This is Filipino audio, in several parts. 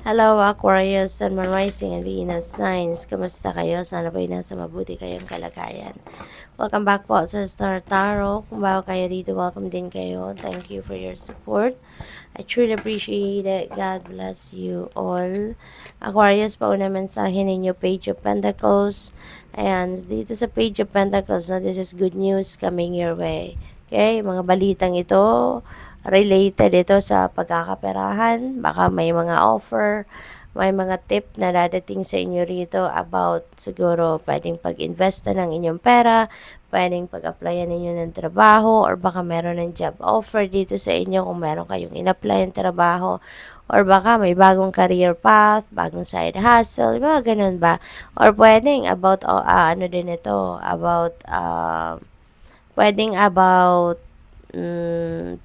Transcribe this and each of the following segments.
Hello Aquarius, Sun, Moon, Rising, and Venus signs. Kamusta kayo? Sana po nasa mabuti kayong kalagayan. Welcome back po sa Star Tarot. Kung bago kayo dito, welcome din kayo. Thank you for your support. I truly appreciate it. God bless you all. Aquarius, pauna mensahe ninyo, Page of Pentacles. And dito sa Page of Pentacles, no, this is good news coming your way. Okay, mga balitang ito, related ito sa pagkakaperahan. Baka may mga offer, may mga tip na dadating sa inyo rito about siguro pwedeng pag-investa ng inyong pera, pwedeng pag-applyan ninyo ng trabaho, or baka meron ng job offer dito sa inyo kung meron kayong in-apply ng trabaho, or baka may bagong career path, bagong side hustle, mga ganun ba? Or pwedeng about, ano din ito, about, pwedeng about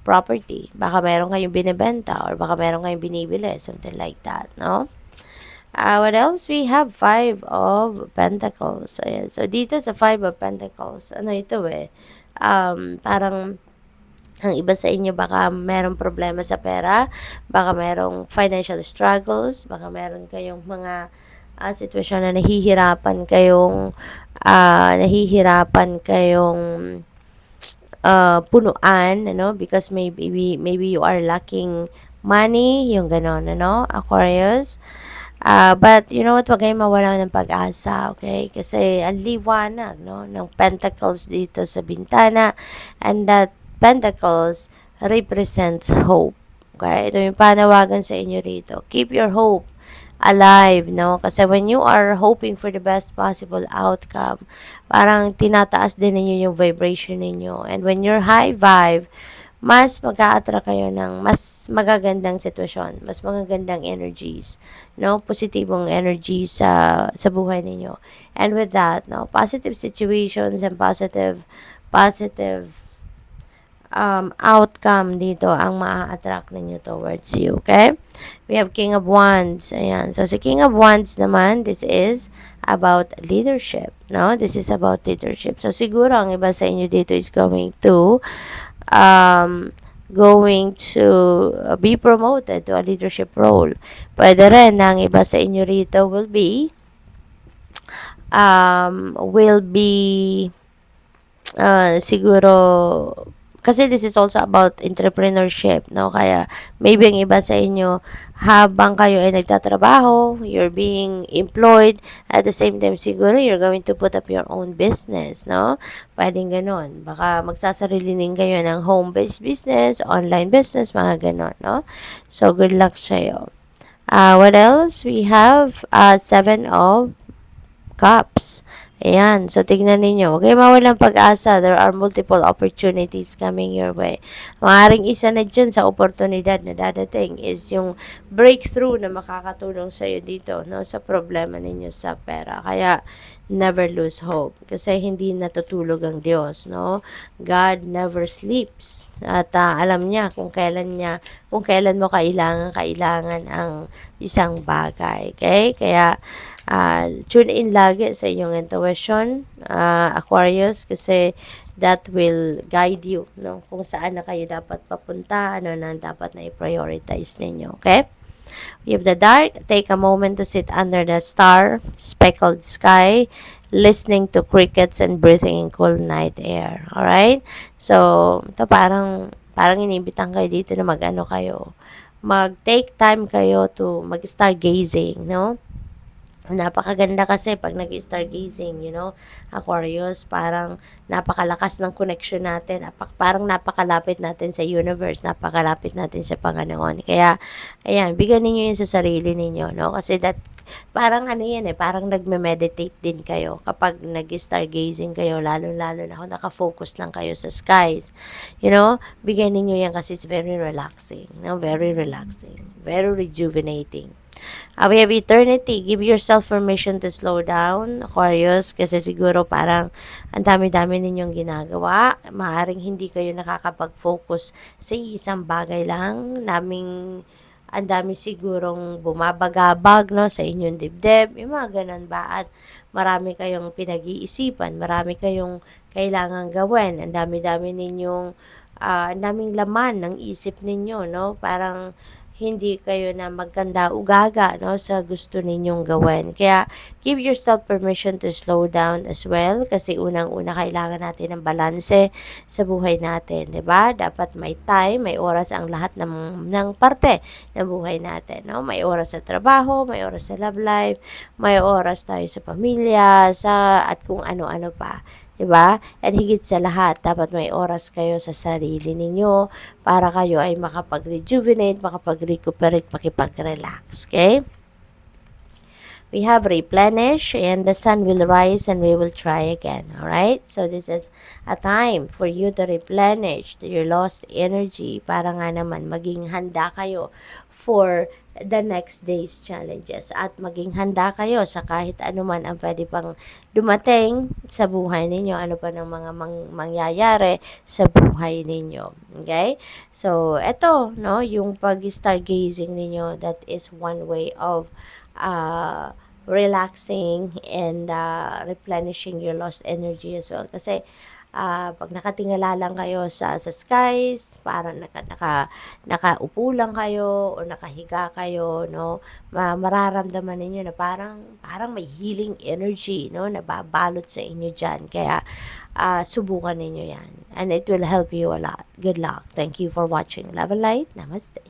property. Baka meron kayong binibenta or baka meron kayong binibili, something like that, no? What else? We have Five of Pentacles. Ayan. So, dito sa Five of Pentacles, ano ito parang ang iba sa inyo baka merong problema sa pera, baka merong financial struggles, baka meron kayong mga sitwasyon na nahihirapan kayong punuan, ano, because maybe you are lacking money, yung ganon, ano, Aquarius. But you know what, wag kayong mawala ng pag-asa, okay? Kasi ang liwanag, no, ng pentacles dito sa bintana, and that pentacles represents hope. Okay? Ito yung panawagan sa inyo rito. Keep your hope alive, no? Kasi when you are hoping for the best possible outcome, parang tinataas din ninyo yung vibration ninyo. And when you're high vibe, mas mag-a-attract kayo ng mas magagandang sitwasyon, mas magagandang energies, no? Positibong energy sa buhay ninyo. And with that, no, positive situations and positive outcome dito ang maa-attract ninyo towards you, okay? We have King of Wands. Ayan. So, si King of Wands naman, this is about leadership, no? This is about leadership. So, siguro ang iba sa inyo dito is going to be promoted to a leadership role. Pwede rin na ang iba sa inyo rito will be siguro kasi this is also about entrepreneurship, no? Kaya maybe ang iba sa inyo, habang kayo ay nagtatrabaho, you're being employed, at the same time siguro you're going to put up your own business, no? Pwedeng ganon. Baka magsasarili din kayo ng home-based business, online business, mga ganon, no? So, good luck sa'yo. What else? We have Seven of Cups. Ayan. So, tignan ninyo. Huwag kayo mawalang pag-asa. There are multiple opportunities coming your way. Maaring isa na dyan sa oportunidad na dadating is yung breakthrough na makakatulong sa iyo dito, no, sa problema ninyo sa pera. Kaya, never lose hope. Kasi hindi natutulog ang Diyos, no? God never sleeps. At alam niya kung kailan mo kailangan ang isang bagay. Okay? Kaya, tune in lagi sa iyong intuition, Aquarius, kasi that will guide you, no? Kung saan na kayo dapat papunta, ano na dapat na i-prioritize ninyo, okay? We have the dark. Take a moment to sit under the star-speckled sky, listening to crickets and breathing in cool night air. Alright? So, ito parang inibitan kayo dito na mag-take time kayo to mag-stargazing, no? Napakaganda kasi pag nag-stargazing, Aquarius, parang napakalakas ng connection natin, parang napakalapit natin sa universe, napakalapit natin sa Panginoon. Kaya, ayan, bigyan ninyo yun sa sarili ninyo, no? Kasi parang parang nagme-meditate din kayo kapag nag-stargazing kayo, lalo-lalo na kung nakafocus lang kayo sa skies. Bigyan ninyo yan kasi it's very relaxing, no? Very relaxing, very rejuvenating. We have eternity. Give yourself permission to slow down, Aquarius, kasi siguro parang ang dami-dami ninyong ginagawa. Maaring hindi kayo nakakapag-focus sa isang bagay lang. Ang dami sigurong bumabagabag, no, sa inyong dibdib. Yung mga ganun ba? At marami kayong pinag-iisipan. Marami kayong kailangan gawin. Ang dami-dami ninyong, ang daming laman ng isip ninyo, no? Parang hindi kayo na magkanda ugaga, no, sa gusto ninyong gawin. Kaya, give yourself permission to slow down as well kasi unang-una kailangan natin ng balanse sa buhay natin, 'di ba? Dapat may time, may oras ang lahat ng parte ng buhay natin, no? May oras sa trabaho, may oras sa love life, may oras tayo sa pamilya, at kung ano-ano pa. 'Di ba? At higit sa lahat, dapat may oras kayo sa sarili ninyo para kayo ay makapag-rejuvenate, makapag-recuperate, makipag-relax. Okay? We have replenish and the sun will rise and we will try again. Alright? So, this is a time for you to replenish your lost energy para nga naman maging handa kayo for the next day's challenges at maging handa kayo sa kahit anuman ang pwede pang dumating sa buhay ninyo, ano pa ng mga mangyayari sa buhay ninyo. Okay? So, eto, no, yung pag-stargazing ninyo, that is one way of relaxing and replenishing your lost energy as well. Kasi pag nakatingala lang kayo sa skies, parang nakaupo lang kayo o nakahiga kayo, no, mararamdaman ninyo na parang may healing energy, no, nababalot sa inyo dyan. Kaya subukan ninyo yan and it will help you a lot. Good luck. Thank you for watching. Love and light. Namaste.